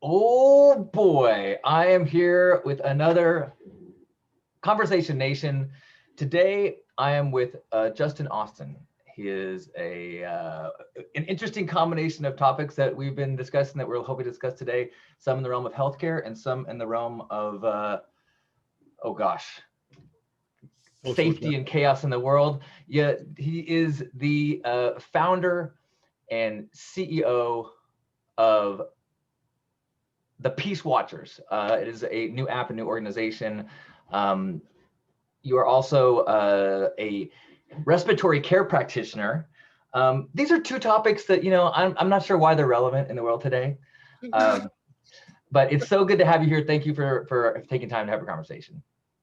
Oh boy, I am here with another Conversation Nation. Today, I am with Justin Auston. He is an interesting combination of topics that we've been discussing that we're hoping to discuss today. Some in the realm of healthcare and some in the realm of, safety and chaos in the world. Yeah, he is the founder and CEO of the Peace Watchers. It is a new app, a new organization. You are also a respiratory care practitioner. These are two topics that, I'm not sure why they're relevant in the world today. But it's so good to have you here. Thank you for taking time to have a conversation.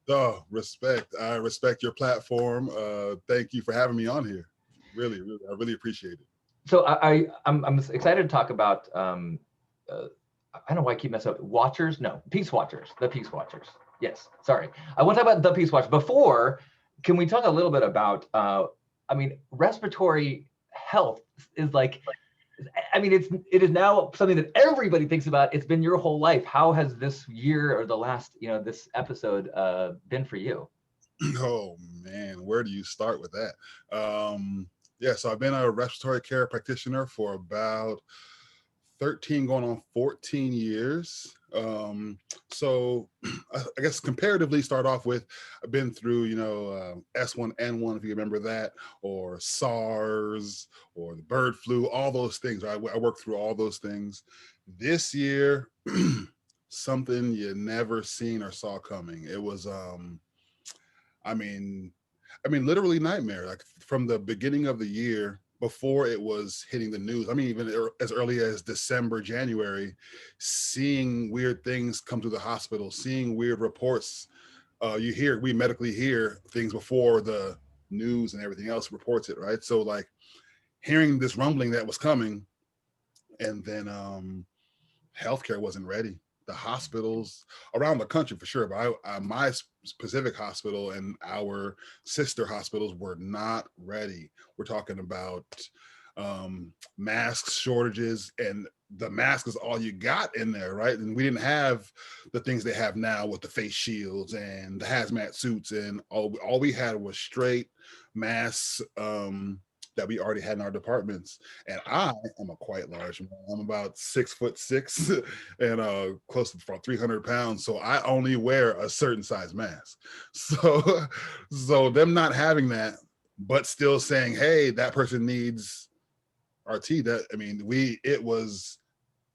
Oh, respect. I respect your platform. Thank you for having me on here. Really, I really appreciate it. So I'm excited to talk about, I don't know why I keep messing up. Peace Watchers, the Peace Watchers. Yes, sorry. I want to talk about the Peace Watchers. Before, can we talk a little bit about, respiratory health is like, it is now something that everybody thinks about. It's been your whole life. How has this year or the last, this episode been for you? Oh man, where do you start with that? So I've been a respiratory care practitioner for about 13 going on 14 years. So I guess comparatively start off with, I've been through, S1N1, if you remember that, or SARS, or the bird flu, all those things. I worked through all those things. This year, something you never seen or saw coming. It was, literally nightmare. Like from the beginning of the year, before it was hitting the news, even as early as December, January, seeing weird things come to the hospital, seeing weird reports. We medically hear things before the news and everything else reports it, right? So like hearing this rumbling that was coming, and then healthcare wasn't ready. The hospitals around the country for sure, but my specific hospital and our sister hospitals were not ready. We're talking about masks shortages, and the mask is all you got in there, right? And we didn't have the things they have now with the face shields and the hazmat suits, and all we had was straight masks that we already had in our departments. And I am a quite large man. I'm about 6'6" and close to 300 pounds. So I only wear a certain size mask. So them not having that, but still saying, hey, that person needs RT. It was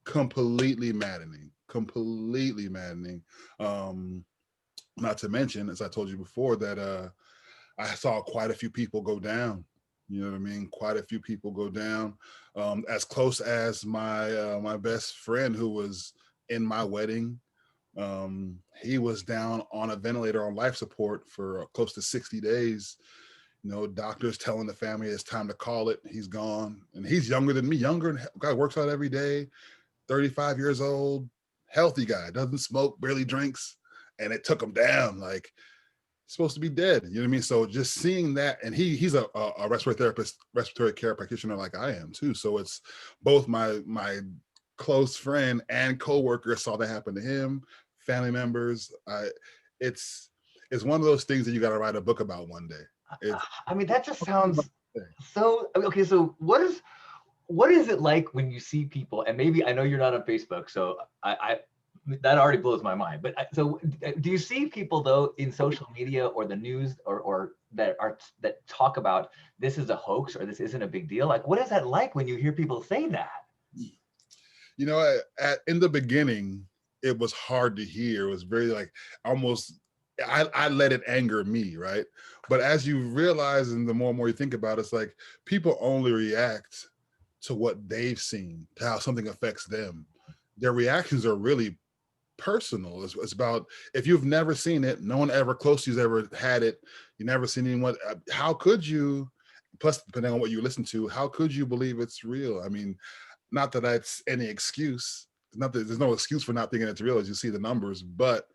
completely maddening. Not to mention, as I told you before, that I saw quite a few people go down. You know what I mean? Quite a few people go down. As close as my best friend who was in my wedding, he was down on a ventilator on life support for close to 60 days. Doctors telling the family it's time to call it. He's gone. And he's younger than me, guy works out every day, 35 years old, healthy guy, doesn't smoke, barely drinks. And it took him down. Like, supposed to be dead. You know what I mean? So just seeing that, and he's a respiratory care practitioner like I am too. So it's both my close friend and coworker saw that happen to him, family members. It's one of those things that you got to write a book about one day. That just sounds so okay. So what is it like when you see people, and maybe I know you're not on Facebook, so I that already blows my mind. But so do you see people though in social media or the news or that talk about this is a hoax or this isn't a big deal? Like, what is that like when you hear people say that? In the beginning, it was hard to hear. It was very like almost, I let it anger me, right? But as you realize, and the more and more you think about it, it's like people only react to what they've seen, to how something affects them. Their reactions are really personal. It's about, if you've never seen it, no one ever close to you's ever had it, you never seen anyone, how could you, plus depending on what you listen to, how could you believe it's real? Not that that's any excuse, not that there's no excuse for not thinking it's real as you see the numbers, but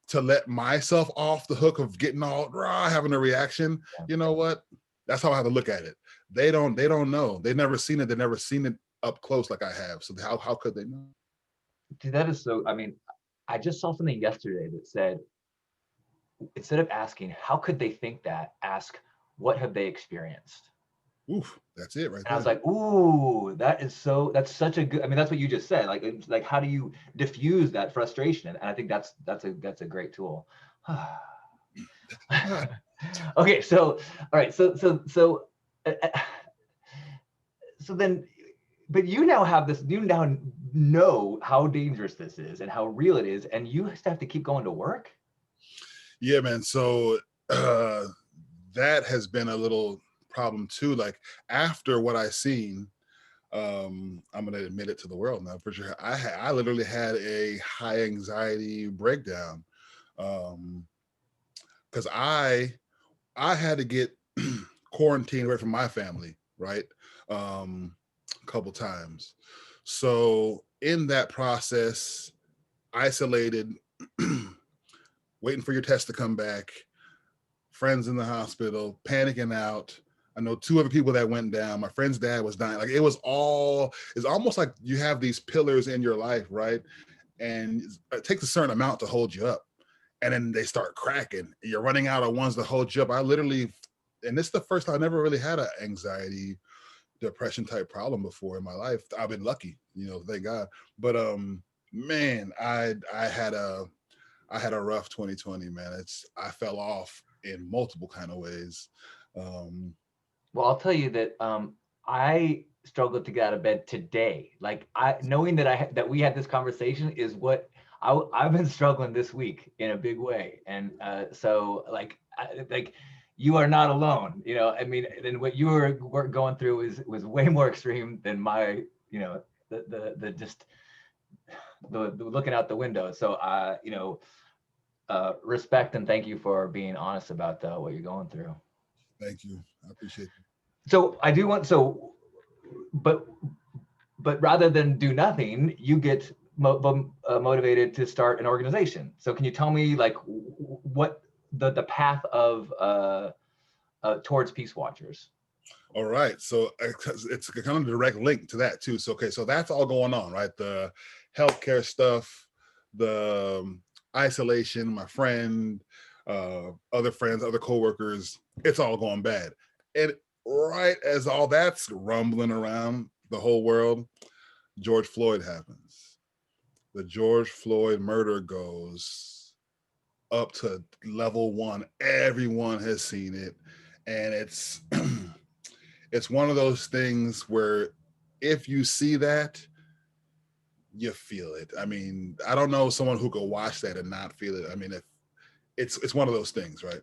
to let myself off the hook of getting all having a reaction, you know what, that's how I have to look at it. They don't know, they've never seen it up close like I have, so how could they know? Dude, that is so, I mean, I just saw something yesterday that said, instead of asking, how could they think that, ask, what have they experienced? Oof, that's it right And I was there. like, ooh, that's such a good, I mean, that's what you just said. Like, it's like, how do you diffuse that frustration? And I think that's a great tool. Okay, so, all right, uh, uh, so then, but you now have this, you now know how dangerous this is and how real it is, and you have to keep going to work. Yeah, man. So uh, that has been a little problem too. Like after what I seen, I'm gonna admit it to the world now for sure. I literally had a high anxiety breakdown because I had to get quarantined away from my family, right? A couple times. So in that process, isolated, waiting for your test to come back, friends in the hospital, panicking out. I know two other people that went down. My friend's dad was dying. Like it's almost like you have these pillars in your life, right? And it takes a certain amount to hold you up. And then they start cracking. You're running out of ones to hold you up. I literally, and this is the first time I never really had an anxiety, depression type problem before in my life. I've been lucky, thank God. But man, I had a rough 2020, man. I fell off in multiple kind of ways. Um, Well, I'll tell you that I struggled to get out of bed today. Like, I knowing that that we had this conversation is what I've been struggling this week in a big way, and so like you are not alone. I mean, and what you were going through was way more extreme than my, the just the looking out the window. So respect and thank you for being honest about what you're going through. Thank you. I appreciate it. So I do want but rather than do nothing, you get motivated to start an organization. So can you tell me like what the path of towards Peace Watchers? All right. So it's kind of a direct link to that too. So, okay. So that's all going on, right? The healthcare stuff, the isolation, my friend, other friends, other coworkers, it's all going bad. And right as all that's rumbling around the whole world, George Floyd happens. The George Floyd murder goes up to level 1. Everyone has seen it. And it's it's one of those things where if you see that, you feel it. I mean, I don't know someone who could watch that and not feel it. I mean, if it's one of those things, right?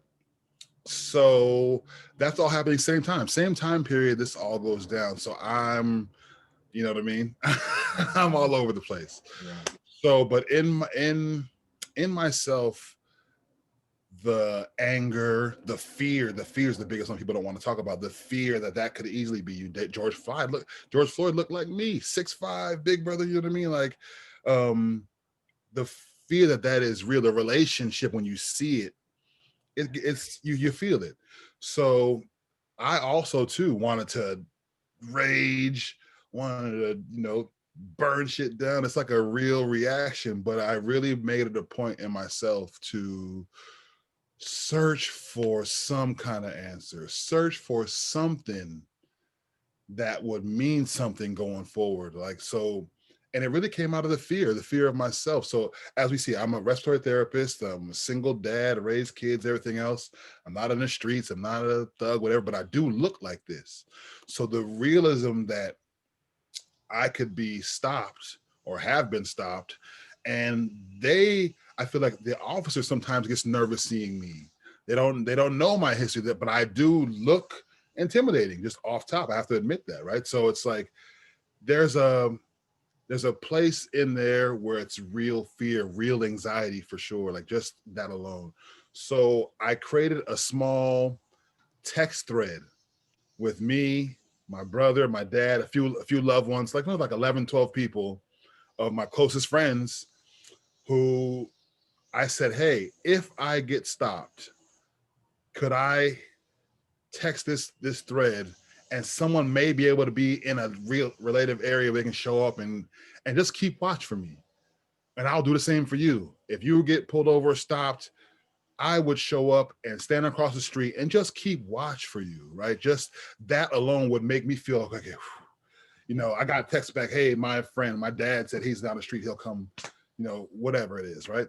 So that's all happening same time period. This all goes down. So you know what I mean? I'm all over the place. Yeah. So, but in myself, the anger, the fear is the biggest one people don't want to talk about. The fear that could easily be you. George Floyd looked like me, 6'5", big brother. You know what I mean? Like, the fear that is real. The relationship when you see it, it's you feel it. So I also too wanted to rage, wanted to burn shit down. It's like a real reaction, but I really made it a point in myself to search for some kind of answer, search for something that would mean something going forward. Like, so, and it really came out of the fear of myself. So as we see, I'm a respiratory therapist, I'm a single dad, raised kids, everything else. I'm not in the streets, I'm not a thug, whatever, but I do look like this. So the realism that I could be stopped or have been stopped, and I feel like the officer sometimes gets nervous seeing me. They don't know my history, but I do look intimidating just off top. I have to admit that, right? So it's like there's a place in there where it's real fear, real anxiety for sure, like just that alone. So I created a small text thread with me, my brother, my dad, a few loved ones, like 11, 12 people of my closest friends, who I said, hey, if I get stopped, could I text this thread, and someone may be able to be in a real relative area where they can show up and just keep watch for me. And I'll do the same for you. If you get pulled over or stopped, I would show up and stand across the street and just keep watch for you, right? Just that alone would make me feel like, okay, you know, I got a text back, hey, my friend, my dad said he's down the street, he'll come, you know, whatever it is, right?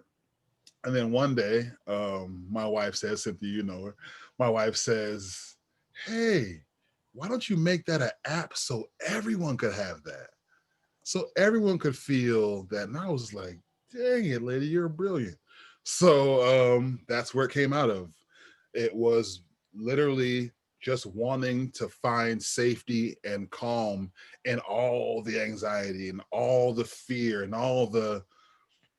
And then one day, my wife says, Cynthia, you know her, my wife says, hey, why don't you make that an app so everyone could have that? So everyone could feel that. And I was like, dang it, lady, you're brilliant. So that's where it came out of. It was literally just wanting to find safety and calm and all the anxiety and all the fear and all the,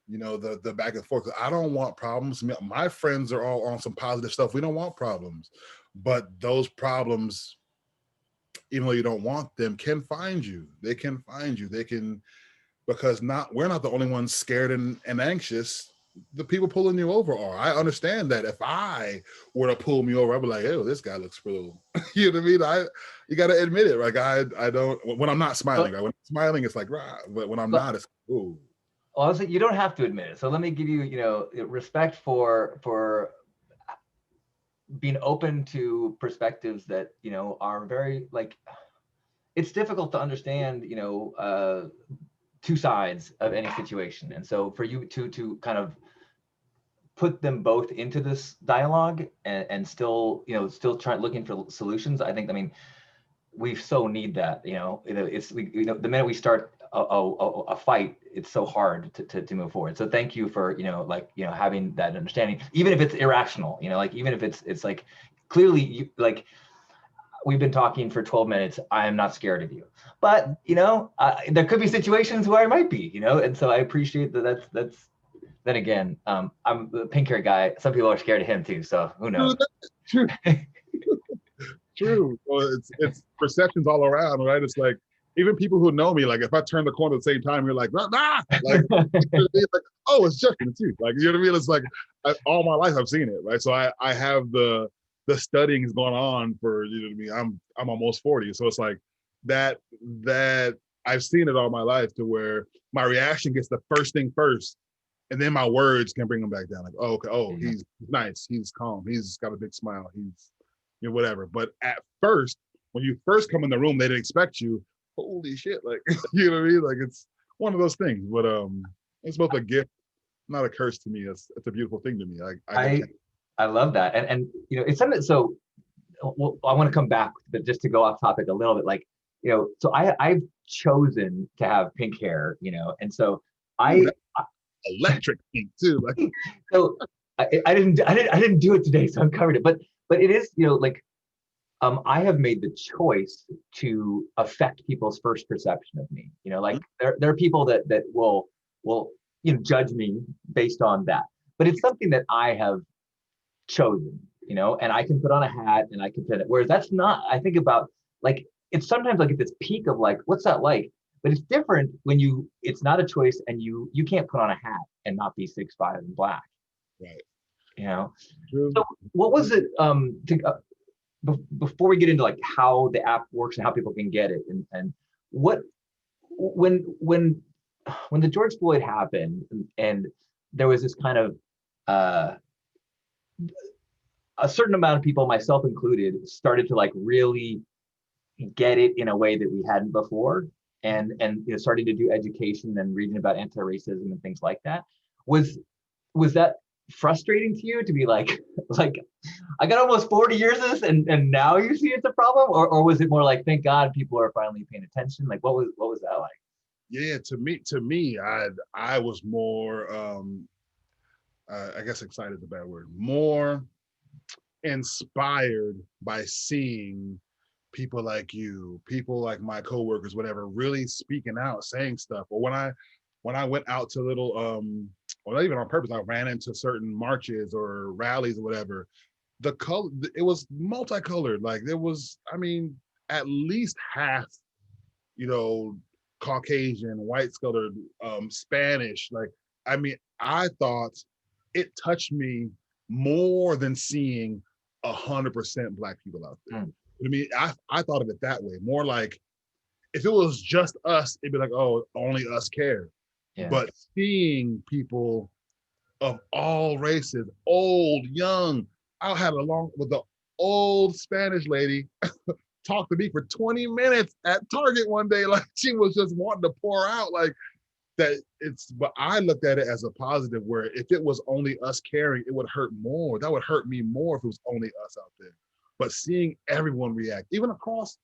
you know, the back and forth. I don't want problems. My friends are all on some positive stuff. We don't want problems, but those problems, even though you don't want them, can find you. They can find you. They can, because we're not the only ones scared and anxious. The people pulling you over are. I understand that if I were to pull me over, I'd be like, oh, this guy looks pretty, you know what I mean? You got to admit it. Like I don't, when I'm not smiling, right? When I'm smiling, it's like, rah. But when I'm not, it's, ooh. Well, honestly, you don't have to admit it. So let me give you, you know, respect for being open to perspectives that, you know, are very, like, it's difficult to understand, you know, two sides of any situation. And so for you to kind of put them both into this dialogue and still, you know, still looking for solutions, I think, I mean, we so need that, you know, you know, the minute we start a fight, it's so hard to move forward. So thank you for, you know, like, you know, having that understanding, even if it's irrational, you know, like, even if it's like, clearly you, like, we've been talking for 12 minutes. I am not scared of you, but, you know, there could be situations where I might be, you know, and so I appreciate that. That's, then again, I'm the pink hair guy. Some people are scared of him too. So who knows? True. True. Well, it's perceptions all around, right? It's like, even people who know me, like if I turn the corner at the same time, you're like, nah, like, like, oh, it's Justin, it's you. Like, you know what I mean? It's like, all my life I've seen it, right? So I have the studying is going on for, you know what I mean? I'm almost 40. So it's like that I've seen it all my life, to where my reaction gets the first thing first. And then my words can bring them back down. Like, oh, okay, oh, he's nice, he's calm, he's got a big smile, he's, you know, whatever. But at first, when you first come in the room, they didn't expect you. Holy shit, like, you know what I mean? Like, it's one of those things. But it's both a gift, not a curse to me. It's a beautiful thing to me. I love that, and you know, it's something. So well, I want to come back, but just to go off topic a little bit, like, you know, so I've chosen to have pink hair, you know, and so electric pink too. Like, so I didn't do it today, so I'm covered it, but it is, you know, like, I have made the choice to affect people's first perception of me. You know, like, there are people that will, you know, judge me based on that, but it's something that I have chosen, you know, and I can put on a hat and I can fit it. Whereas that's not, I think about, like, it's sometimes like at this peak of like, what's that like? But it's different when it's not a choice, and you can't put on a hat and not be 6'5" and black. right. You know? True. So what was it, before we get into like how the app works and how people can get it, and what, when the George Floyd happened, and there was this kind of a certain amount of people, myself included, started to like really get it in a way that we hadn't before, and you know, starting to do education and reading about anti-racism and things like that. Was that frustrating to you, to be like I got almost 40 years of this, and now you see it's a problem, or was it more like, thank God people are finally paying attention? Like, what was that like? Yeah, to me, I was more, I guess excited is a bad word, more inspired by seeing people like you, people like my coworkers, whatever, really speaking out, saying stuff. Or when I went out to little, well, not even on purpose, I ran into certain marches or rallies or whatever. The color, it was multicolored. Like, there was, I mean, at least half, you know, Caucasian, white colored, Spanish. Like, I mean, I thought it touched me more than seeing 100% Black people out there. I mean, I thought of it that way, more like, if it was just us, it'd be like, oh, only us care. Yeah. But seeing people of all races, old, young, I had along with the old Spanish lady talk to me for 20 minutes at Target one day. Like she was just wanting to pour out like that. But I looked at it as a positive where if it was only us caring, it would hurt more. That would hurt me more if it was only us out there. But seeing everyone react, even across,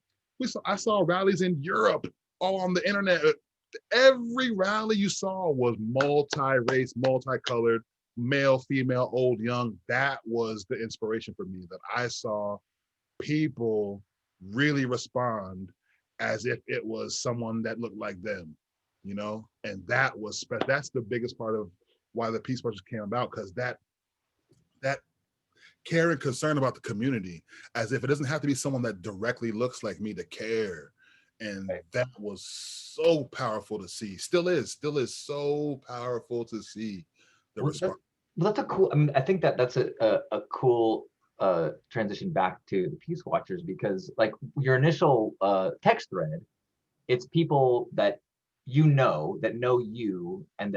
I saw rallies in Europe, all on the internet. Every rally you saw was multi-race, multicolored, male, female, old, young. That was the inspiration for me, that I saw people really respond as if it was someone that looked like them, and that was special. That's the biggest part of why the Peace Marches came about, because that care and concern about the community, as if it doesn't have to be someone that directly looks like me to care. And that was so powerful to see. Still is so powerful to see the response. That's a cool, I mean, I think that's a cool transition back to the Peace Watchers, because like your initial text thread, it's people that that know you, and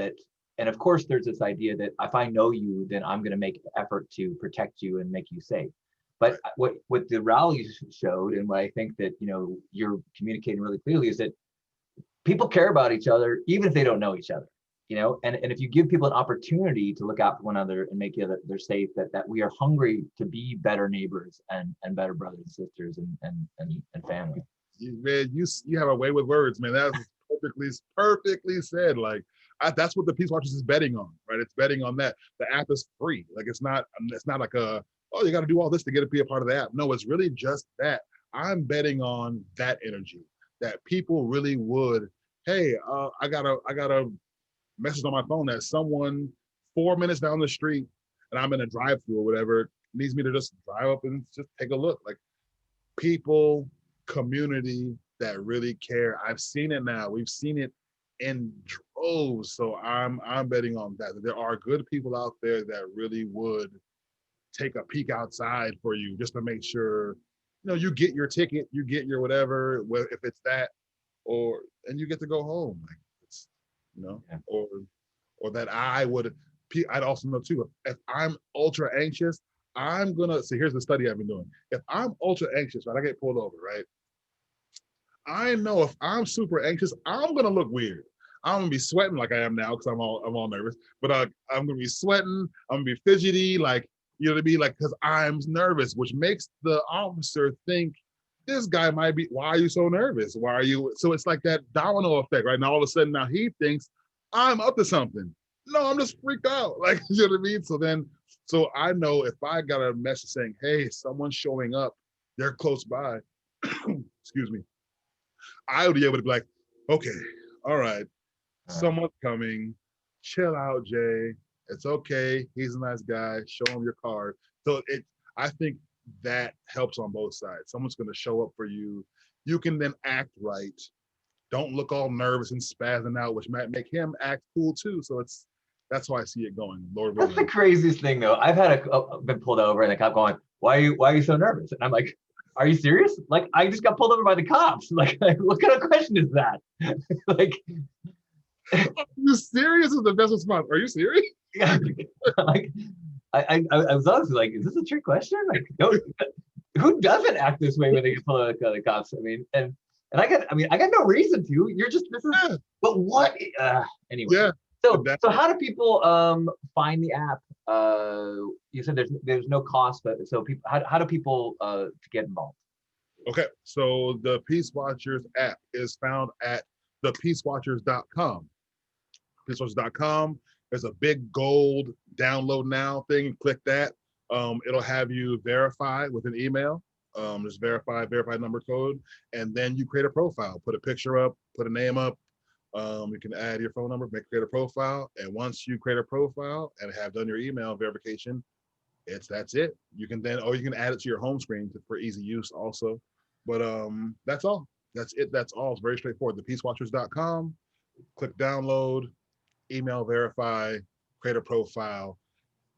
of course there's this idea that if I know you, then I'm going to make an effort to protect you and make you safe. But what the rallies showed, and what I think that you're communicating really clearly, is that people care about each other even if they don't know each other. And if you give people an opportunity to look out for one another and make sure that they're safe, that we are hungry to be better neighbors and better brothers and sisters and family. Man, you have a way with words, man. That was perfectly said. Like that's what the Peace Watchers is betting on, right? It's betting on that. The app is free. Like it's not like you got to do all this to be a part of the app. No, it's really just that. I'm betting on that energy, that people really would. Hey, I got a message on my phone that someone 4 minutes down the street, and I'm in a drive-through or whatever, needs me to just drive up and just take a look. Like people, community that really care. I've seen it now. We've seen it in droves. So I'm betting on that. There are good people out there that really would take a peek outside for you just to make sure, you get your ticket, you get your whatever, if it's that, and you get to go home. Like it's, yeah. or that I'd also know too, if I'm ultra anxious, here's the study I've been doing. If I'm ultra anxious, right, I get pulled over, right? I know if I'm super anxious, I'm gonna look weird. I'm gonna be sweating like I am now because I'm all nervous. But I'm gonna be sweating. I'm gonna be fidgety, like you know what I mean, like because I'm nervous, which makes the officer think this guy might be. Why are you so nervous? Why are you? So it's like that domino effect, right? Now all of a sudden, now he thinks I'm up to something. No, I'm just freaked out. Like you know what I mean. So I know if I got a message saying, "Hey, someone's showing up. They're close by." Excuse me. I would be able to be like, okay, all right, someone's coming. Chill out, Jay. It's okay. He's a nice guy. Show him your card. So I think that helps on both sides. Someone's going to show up for you. You can then act right. Don't look all nervous and spazzing out, which might make him act cool too. So that's how I see it going. Lord willing. That's the craziest thing, though. I've had been pulled over and the cop going, "Why are you so nervous?" And I'm like, "Are you serious? Like, I just got pulled over by the cops. Like what kind of question is that?" Like, are you serious? Is the best response. Are you serious? Yeah. Like, I was honestly like, "Is this a trick question?" Like, no, who doesn't act this way when they get pulled over by the cops? I mean, and I got no reason to. You're just But what? Anyway. Yeah. So how do people find the app? You said there's no cost, but so people, how do people to get involved? Okay, so the Peace Watchers app is found at thepeacewatchers.com. Peacewatchers.com. There's a big gold download now thing. Click that. It'll have you verify with an email. Just verify number code, and then you create a profile. Put a picture up, put a name up. You can add your phone number, create a profile, and once you create a profile and have done your email verification, that's it. You can add it to your home screen for easy use also. But that's all. That's it. That's all. It's very straightforward. Thepeacewatchers.com. Click download, email verify, create a profile,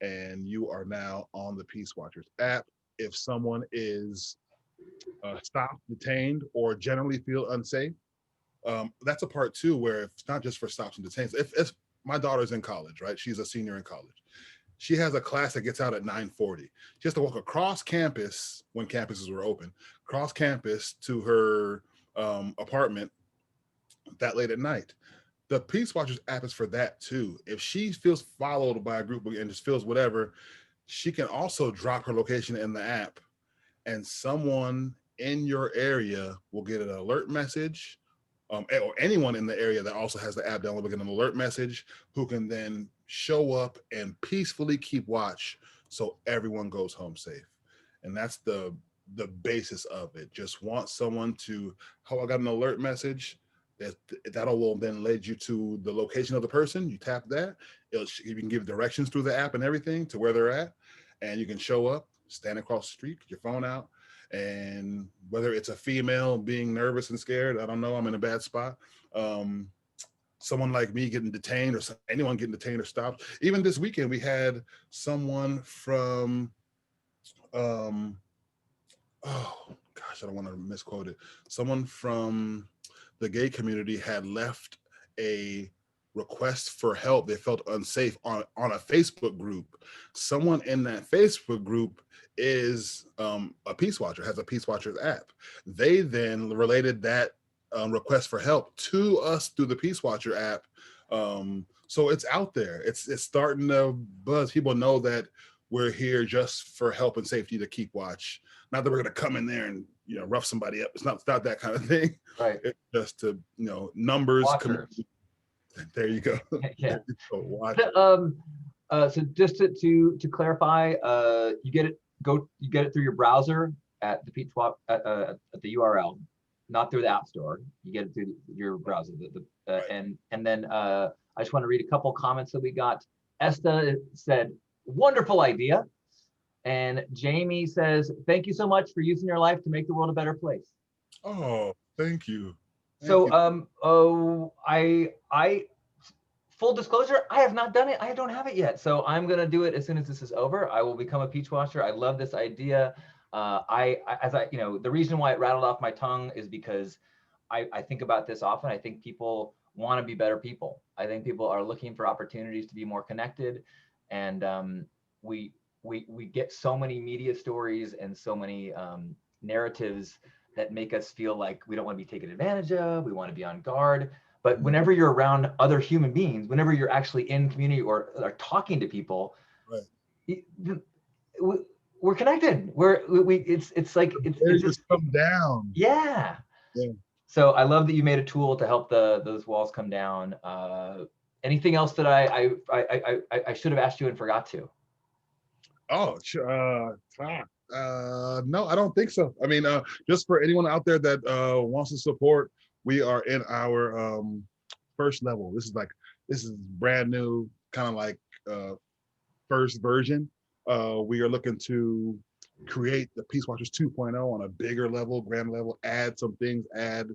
and you are now on the Peace Watchers app. If someone is stopped, detained, or generally feel unsafe, that's a part too, where it's not just for stops and detains. If my daughter's in college, right? She's a senior in college. She has a class that gets out at 9:40. She has to walk across campus when campuses were open, cross campus to her apartment that late at night. The Peace Watchers app is for that too. If she feels followed by a group and just feels whatever, she can also drop her location in the app, and someone in your area will get an alert message, or anyone in the area that also has the app downloaded will get an alert message, who can then show up and peacefully keep watch so everyone goes home safe. And that's the basis of it. Just want someone to, oh, I got an alert message. That will then lead you to the location of the person. You tap that. You can give directions through the app and everything to where they're at, and you can show up, stand across the street, get your phone out, and whether it's a female being nervous and scared, I don't know, I'm in a bad spot. Someone like me getting detained, or anyone getting detained or stopped. Even this weekend, we had someone from, oh gosh, I don't want to misquote it. Someone from the gay community had left a request for help. They felt unsafe on a Facebook group. Someone in that Facebook group is a Peace Watcher, has a Peace Watchers app. They then related that request for help to us through the Peace Watcher app. So it's out there. It's starting to buzz. People know that we're here just for help and safety to keep watch. Not that we're going to come in there and rough somebody up. It's not that kind of thing. Right. It's just to numbers. There you go. Yeah. Watch. So just to clarify, you get it through your browser at the Peach Swap at the URL, not through the App Store. You get it through your browser. Right. And then I just want to read a couple comments that we got. Esta said, "Wonderful idea." And Jamie says, "Thank you so much for using your life to make the world a better place." Oh, thank you. I full disclosure, I have not done it. I don't have it yet. So I'm going to do it as soon as this is over. I will become a Peach Watcher. I love this idea. The reason why it rattled off my tongue is because I think about this often. I think people want to be better people. I think people are looking for opportunities to be more connected. And we get so many media stories and so many narratives that make us feel like we don't want to be taken advantage of. We want to be on guard. But whenever you're around other human beings, whenever you're actually in community or are talking to people, right, we're connected. It's just come down. Yeah. So I love that you made a tool to help those walls come down. Anything else that I should have asked you and forgot to? Oh, no, I don't think so. I mean, just for anyone out there that wants to support, we are in our first level. This is brand new, kind of like first version. We are looking to create the Peace Watchers 2.0 on a bigger level, grand level, add some things, add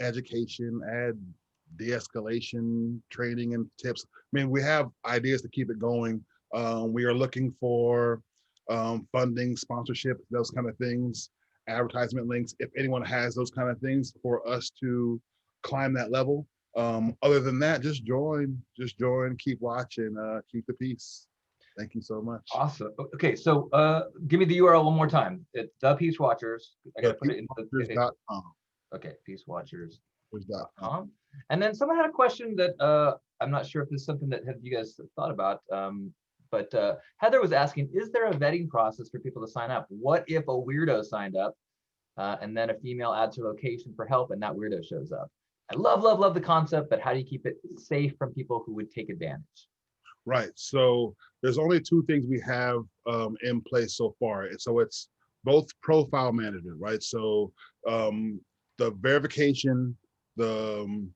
education, add de-escalation training and tips. I mean, we have ideas to keep it going. We are looking for funding, sponsorship, those kind of things, advertisement links, if anyone has those kind of things for us to climb that level. Other than that, just join, keep watching, keep the peace. Thank you so much. Awesome. Okay, so give me the URL one more time. It's the Peace Watchers. I gotta put it in peacewatchers.com. Okay, peacewatchers.com. And then someone had a question that I'm not sure if this is something that you guys thought about. But Heather was asking, is there a vetting process for people to sign up? What if a weirdo signed up and then a female adds her location for help and that weirdo shows up? I love the concept, but how do you keep it safe from people who would take advantage? Right. So there's only two things we have in place so far. So it's both profile management, right? So the verification, the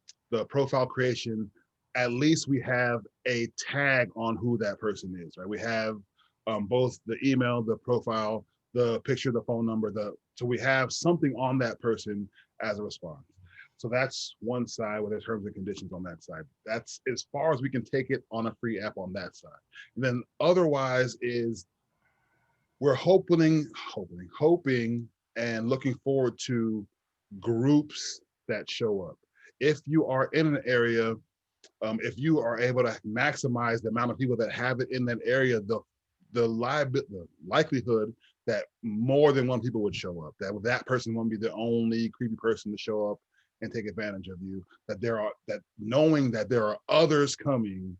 profile creation, at least we have a tag on who that person is, right? We have both the email, the profile, the picture, the phone number, so we have something on that person as a response. So that's one side with the terms and conditions on that side. That's as far as we can take it on a free app on that side. And then otherwise is we're hoping and looking forward to groups that show up. if you are in an area, if you are able to maximize the amount of people that have it in that area, the likelihood that more than one people would show up, that person won't be the only creepy person to show up and take advantage of you, that knowing that there are others coming,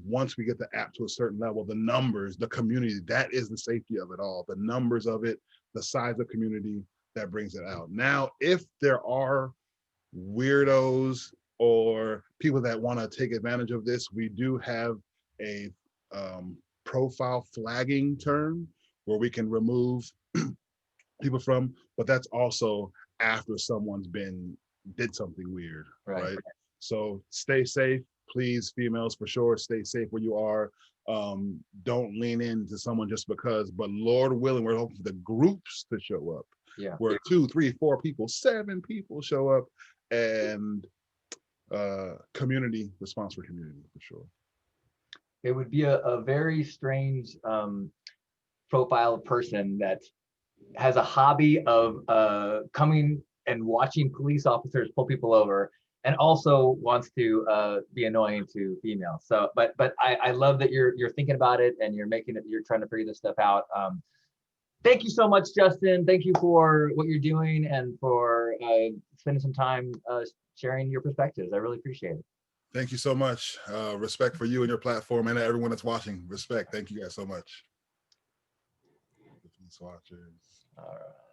once we get the app to a certain level, the numbers, the community, that is the safety of it all. The numbers of it, the size of community, that brings it out. Now, if there are weirdos or people that want to take advantage of this, we do have a profile flagging term where we can remove people from, but that's also after someone's did something weird, right? So stay safe, please, females, for sure, stay safe where you are. Don't lean into someone just because, but Lord willing, we're hoping for the groups to show up. Yeah. Where 2, 3, 4 people, 7 people show up, and community response for community, for sure. It would be a very strange profile person that has a hobby of coming and watching police officers pull people over, and also wants to be annoying to females. So, but I love that you're thinking about it and you're trying to figure this stuff out. Thank you so much, Justin. Thank you for what you're doing and for spending some time sharing your perspectives. I really appreciate it. Thank you so much. Respect for you and your platform and everyone that's watching. Respect. Thank you guys so much. Watchers. All right.